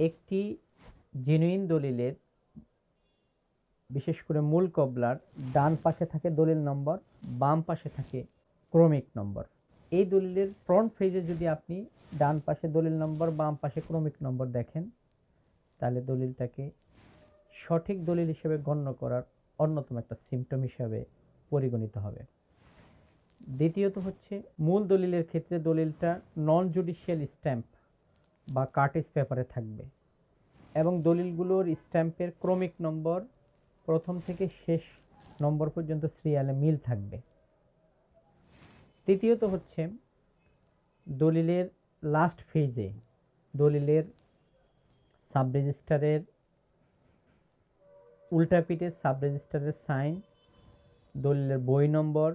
একটি জেনুইন দলিলের বিশেষ করে মূল কবলার ডান পাশে থাকে দলিল নম্বর, বাম পাশে থাকে ক্রমিক নম্বর। এই দলিলের ফ্রন্ট পেজে যদি আপনি ডান পাশে দলিল নম্বর, বাম পাশে ক্রমিক নম্বর দেখেন, তাহলে দলিলটাকে সঠিক দলিল হিসেবে গণ্য করার অন্যতম একটা সিম্পটম হিসাবে পরিগণিত হবে। দ্বিতীয়ত হচ্ছে, মূল দলিলের ক্ষেত্রে দলিলটা নন জুডিশিয়াল স্ট্যাম্প বা কার্টেজ পেপারে থাকবে এবং দলিলগুলোর স্ট্যাম্পের ক্রমিক নম্বর প্রথম থেকে শেষ নম্বর পর্যন্ত সিরিয়ালে মিল থাকবে। তৃতীয়ত হচ্ছে, দলিলের লাস্ট পেজে দলিলের সাব রেজিস্টারের উল্টা পিঠে সাব রেজিস্টারের সাইন, দলিলের বই নম্বর,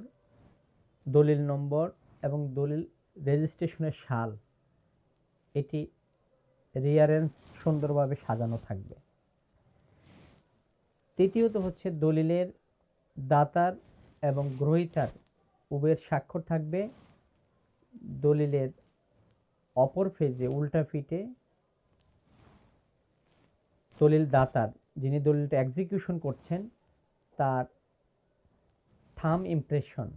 দলিল নম্বর এবং দলিল রেজিস্ট্রেশনের সাল, এটি রিয়ারেঞ্জ সুন্দরভাবে সাজানো থাকবে। তৃতীয়ত হচ্ছে, দলিলের দাতার এবং গ্রহীতার উভয়ের স্বাক্ষর থাকবে। দলিলের অপর পেজে উল্টা পিঠে দলিল দাতার, যিনি দলিলটা এক্সিকিউশন করছেন, তার থাম ইমপ্রেশন,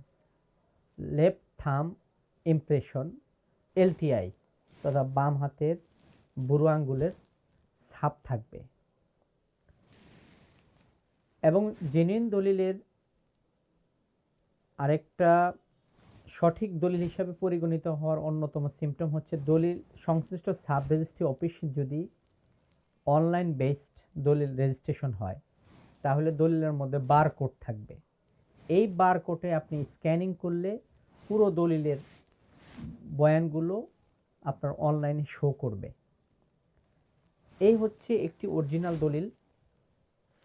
লেফট থাম ইমপ্রেশন, এলটিআই তথা বাম হাতের বুড়ো আঙ্গুলের ছাপ থাকবে। এবং জেনুইন দলিলের আরেকটা সঠিক দলিল হিসাবে পরিগণিত হওয়ার অন্যতম সিম্পটম হচ্ছে, দলিল সংশ্লিষ্ট সাব রেজিস্ট্রি অফিস যদি অনলাইন বেসড দলিল রেজিস্ট্রেশন হয়, তাহলে দলিলের মধ্যে বারকোড থাকবে। এই বারকোডে আপনি স্ক্যানিং করলে পুরো দলিলের বয়ানগুলো আপনার অনলাইনে শো করবে। এই হচ্ছে একটি অরিজিনাল দলিল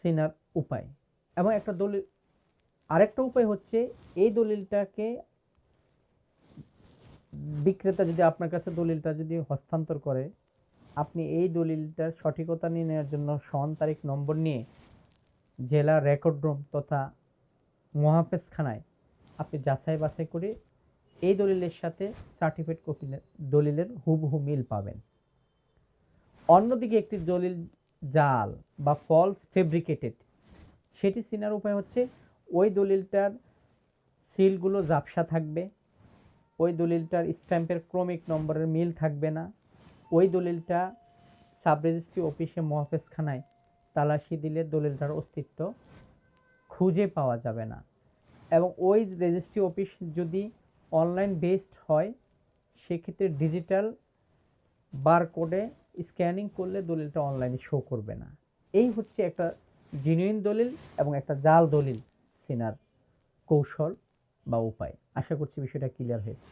চেনার উপায়। এবং একটা দলিল আরেকটা উপায় হচ্ছে, এই দলিলটাকে বিক্রেতা যদি আপনার কাছে দলিলটা যদি হস্তান্তর করে, আপনি এই দলিলটার সঠিকতা নির্ণয়ের জন্য সন তারিখ নম্বর নিয়ে জেলা রেকর্ড রুম তথা মহাফেজখানায় আপনি যাচাই বাছাই করে এই দলিলের সাথে সার্টিফিকেট কপি দলিলের হুবহু মিল পাবেন। অন্যদিকে একটি দলিল জাল বা ফলস ফেব্রিকেটেড, সেটি চেনার উপায় হচ্ছে, ওই দলিলটার সিলগুলো ঝাপসা থাকবে, ওই দলিলটার স্ট্যাম্পের ক্রমিক নম্বরের মিল থাকবে না, ওই দলিলটা সাব রেজিস্ট্রি অফিসে মহাফেজখানায় তালাশি দিলে দলিলটার অস্তিত্ব খুঁজে পাওয়া যাবে না। এবং ওই রেজিস্ট্রি অফিস যদি অনলাইন বেসড হয়, সেক্ষেত্রে ডিজিটাল বারকোডে স্ক্যানিং করলে দলিলটা অনলাইনে শো করবে না। এই হচ্ছে একটা জেনুইন দলিল এবং একটা জাল দলিল চেনার কৌশল বা উপায়। আশা করছি বিষয়টা ক্লিয়ার হয়েছে।